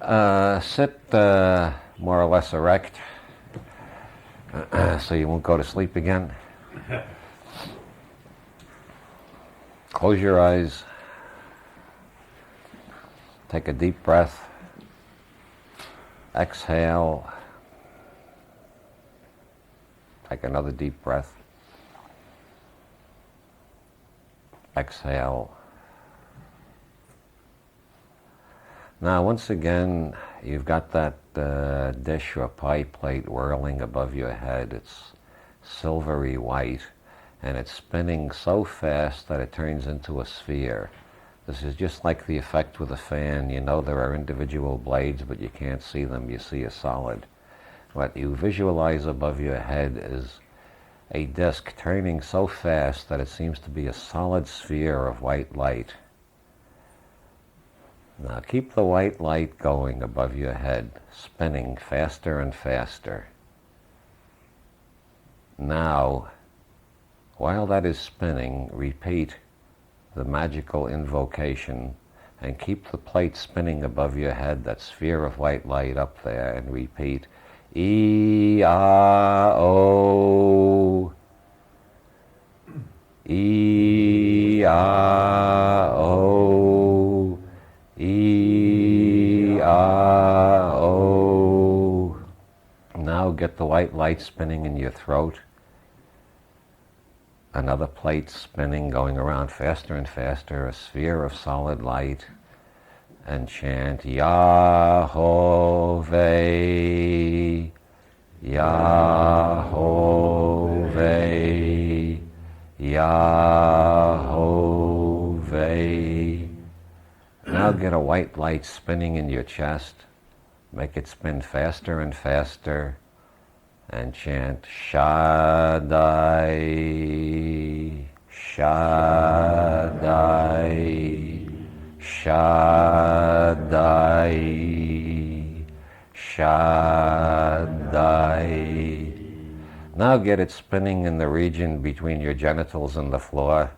Sit more or less erect so you won't go to sleep again. Close your eyes. Take a deep breath. Exhale. Take another deep breath. Exhale. Now, once again, you've got that dish or pie plate whirling above your head. It's silvery white, and it's spinning so fast that it turns into a sphere. This is just like the effect with a fan. You know there are individual blades, but you can't see them. You see a solid. What you visualize above your head is a disk turning so fast that it seems to be a solid sphere of white light. Now keep the white light going above your head, spinning faster and faster. Now, while that is spinning, repeat the magical invocation and keep the plate spinning above your head, that sphere of white light up there, and repeat E-A-O, E-A-O, E-A-O. Now get the white light spinning in your throat. Another plate spinning, going around faster and faster, a sphere of solid light, and chant Yahovah, Yahovah, Yahovah. Now get a white light spinning in your chest. Make it spin faster and faster, and chant Shaddai, Shaddai, Shaddai, Shaddai. Now get it spinning in the region between your genitals and the floor,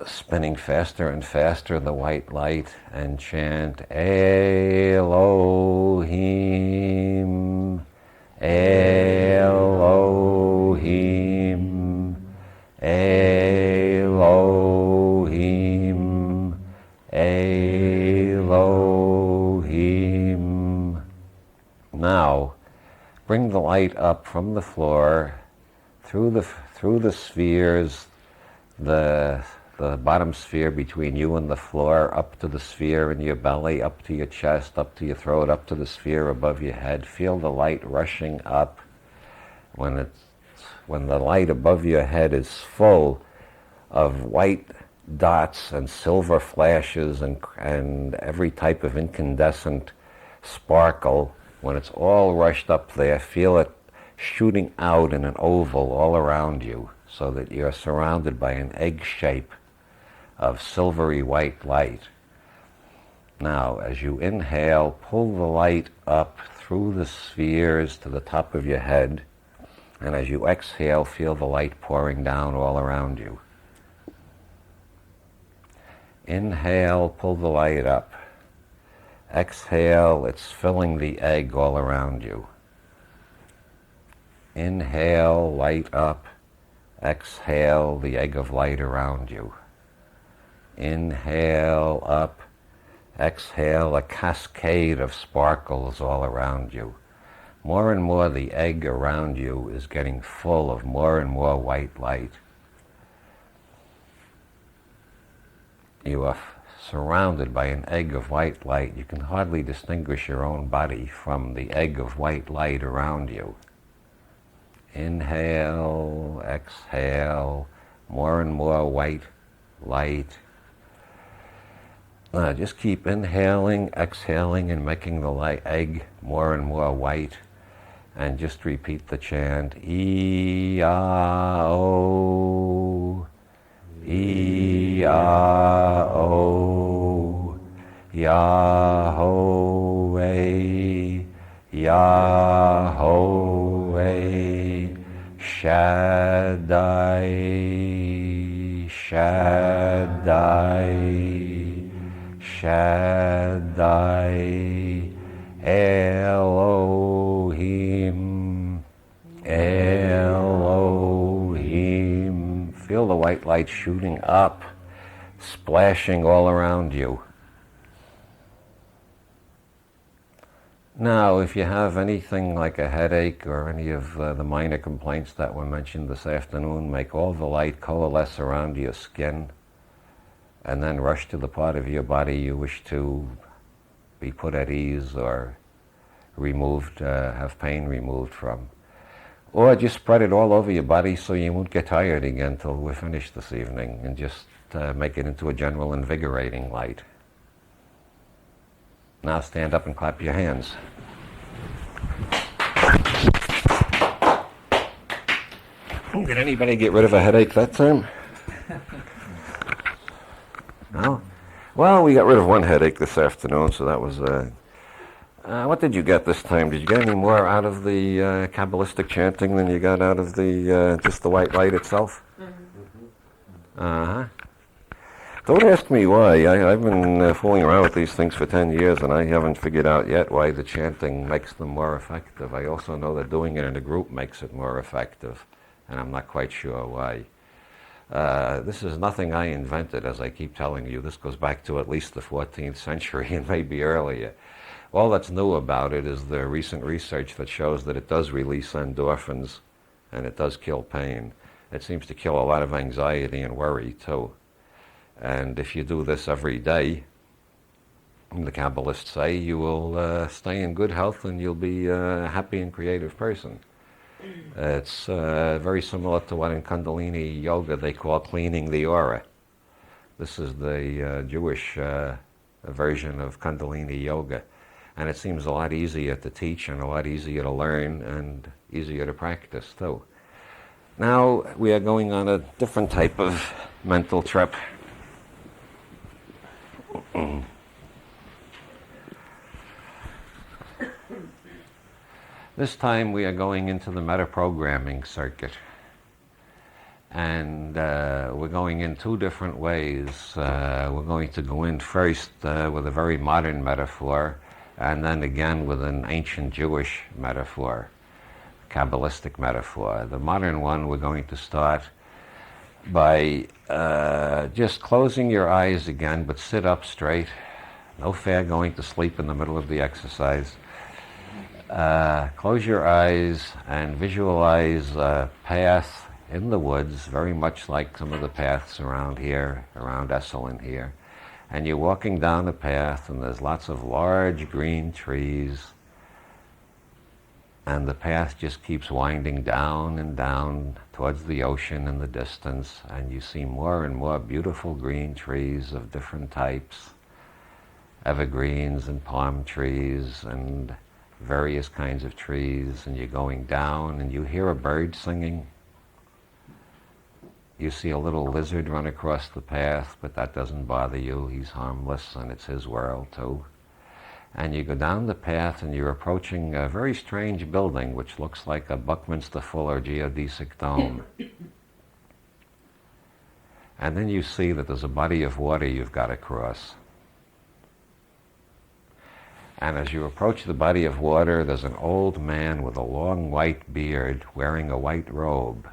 spinning faster and faster, the white light, and chant Elohim, Elohim, Elohim, Elohim. Now, bring the light up from the floor, through the spheres, the bottom sphere between you and the floor, up to the sphere in your belly, up to your chest, up to your throat, up to the sphere above your head. Feel the light rushing up. When the light above your head is full of white dots and silver flashes and every type of incandescent sparkle, when it's all rushed up there, feel it shooting out in an oval all around you, so that you're surrounded by an egg shape of silvery white light. Now, as you inhale, pull the light up through the spheres to the top of your head, and as you exhale, feel the light pouring down all around you. Inhale, pull the light up. Exhale, it's filling the egg all around you. Inhale, light up. Exhale, the egg of light around you. Inhale, up. Exhale, a cascade of sparkles all around you. More and more, the egg around you is getting full of more and more white light. You are surrounded by an egg of white light. You can hardly distinguish your own body from the egg of white light around you. Inhale, exhale, more and more white light. Just keep inhaling, exhaling, and making the egg more and more white. And just repeat the chant, E-A-O, E-A-O, Yahweh, Yahweh, Shaddai, Shaddai, Shaddai, Elohim, Elohim. Feel the white light shooting up, splashing all around you. Now, if you have anything like a headache or any of the minor complaints that were mentioned this afternoon, make all the light coalesce around your skin and then rush to the part of your body you wish to be put at ease or removed, have pain removed from. Or just spread it all over your body so you won't get tired again till we're finished this evening, and just make it into a general invigorating light. Now stand up and clap your hands. Did anybody get rid of a headache that time? No? Well, we got rid of one headache this afternoon, so that was... what did you get this time? Did you get any more out of the Kabbalistic chanting than you got out of the just the white light itself? Uh-huh. Don't ask me why. I've been fooling around with these things for 10 years, and I haven't figured out yet why the chanting makes them more effective. I also know that doing it in a group makes it more effective, and I'm not quite sure why. This is nothing I invented, as I keep telling you. This goes back to at least the 14th century and maybe earlier. All that's new about it is the recent research that shows that it does release endorphins, and it does kill pain. It seems to kill a lot of anxiety and worry, too. And if you do this every day, the Kabbalists say, you will stay in good health and you'll be a happy and creative person. It's very similar to what in Kundalini Yoga they call cleaning the aura. This is the Jewish version of Kundalini Yoga. And it seems a lot easier to teach and a lot easier to learn and easier to practice, too. Now we are going on a different type of mental trip. This time we are going into the metaprogramming circuit. And we're going in two different ways. We're going to go in first with a very modern metaphor, and then again with an ancient Jewish metaphor, Kabbalistic metaphor. The modern one, we're going to start by just closing your eyes again, but sit up straight. No fair going to sleep in the middle of the exercise. Close your eyes and visualize a path in the woods, very much like some of the paths around here, around Esalen here. And you're walking down the path, and there's lots of large green trees, and the path just keeps winding down and down towards the ocean in the distance, and you see more and more beautiful green trees of different types, evergreens and palm trees and various kinds of trees, and you're going down and you hear a bird singing. You see a little lizard run across the path, but that doesn't bother you. He's harmless, and it's his world too. And you go down the path and you're approaching a very strange building which looks like a Buckminster Fuller geodesic dome. And then you see that there's a body of water you've got to cross. And as you approach the body of water, there's an old man with a long white beard wearing a white robe.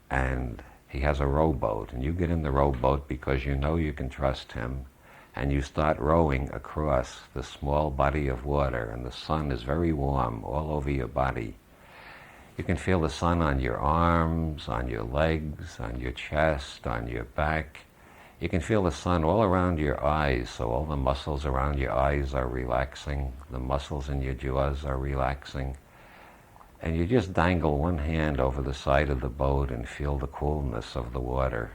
And he has a rowboat, and you get in the rowboat because you know you can trust him, and you start rowing across this small body of water, and the sun is very warm all over your body. You can feel the sun on your arms, on your legs, on your chest, on your back. You can feel the sun all around your eyes, so all the muscles around your eyes are relaxing, the muscles in your jaws are relaxing. And you just dangle one hand over the side of the boat and feel the coolness of the water.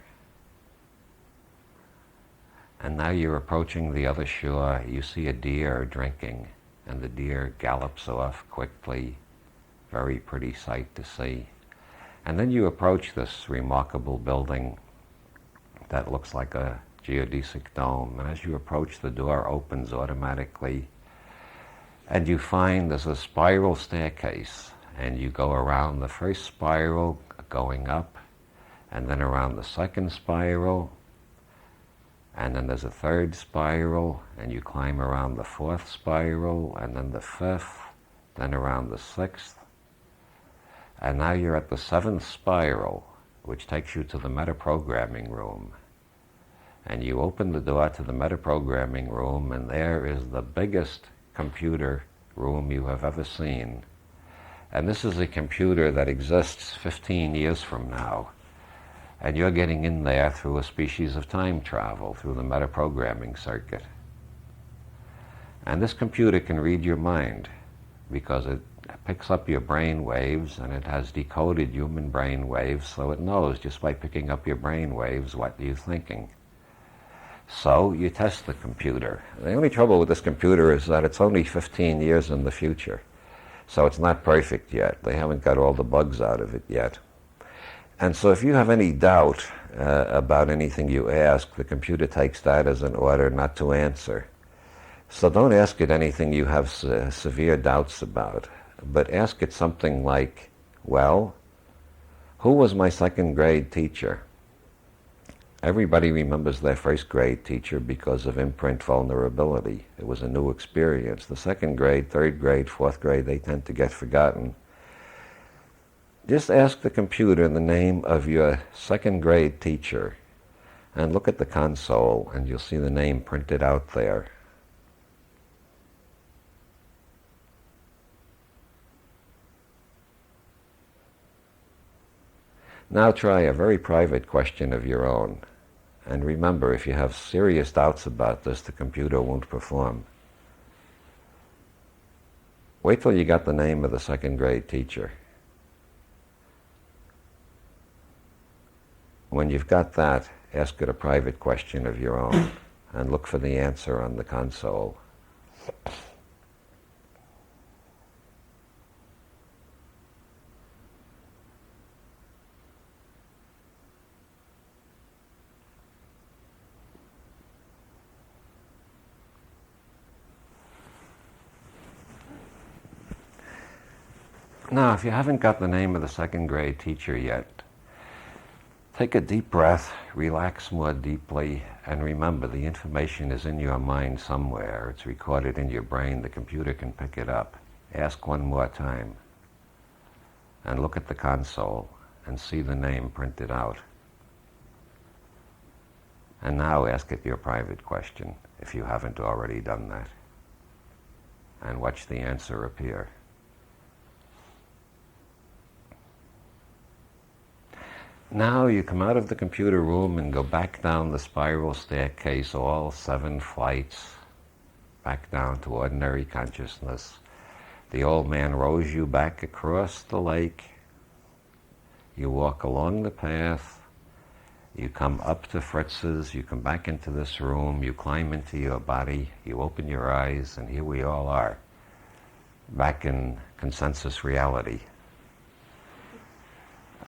And now you're approaching the other shore. You see a deer drinking, and the deer gallops off quickly. Very pretty sight to see. And then you approach this remarkable building that looks like a geodesic dome. And as you approach, the door opens automatically, and you find there's a spiral staircase. And you go around the first spiral, going up, and then around the second spiral, And then there's a third spiral, and you climb around the fourth spiral, and then the fifth, then around the sixth. And now you're at the seventh spiral, which takes you to the metaprogramming room. And you open the door to the metaprogramming room, and there is the biggest computer room you have ever seen. And this is a computer that exists 15 years from now. And you're getting in there through a species of time travel, through the metaprogramming circuit. And this computer can read your mind because it picks up your brain waves, and it has decoded human brain waves, so it knows just by picking up your brain waves what you're thinking. So you test the computer. The only trouble with this computer is that it's only 15 years in the future. So it's not perfect yet. They haven't got all the bugs out of it yet. And so if you have any doubt about anything you ask, the computer takes that as an order not to answer. So don't ask it anything you have severe doubts about, but ask it something like, well, who was my second grade teacher? Everybody remembers their first grade teacher because of imprint vulnerability. It was a new experience. The second grade, third grade, fourth grade, they tend to get forgotten. Just ask the computer the name of your second grade teacher and look at the console, and you'll see the name printed out there. Now try a very private question of your own. And remember, if you have serious doubts about this, the computer won't perform. Wait till you got the name of the second grade teacher. When you've got that, ask it a private question of your own and look for the answer on the console. Now, if you haven't got the name of the second grade teacher yet, take a deep breath, relax more deeply, and remember the information is in your mind somewhere. It's recorded in your brain. The computer can pick it up. Ask one more time. And look at the console and see the name printed out. And now ask it your private question, if you haven't already done that. And watch the answer appear. Now you come out of the computer room and go back down the spiral staircase, all 7 flights, back down to ordinary consciousness. The old man rows you back across the lake. You walk along the path. You come up to Fritz's. You come back into this room. You climb into your body. You open your eyes, and here we all are, back in consensus reality.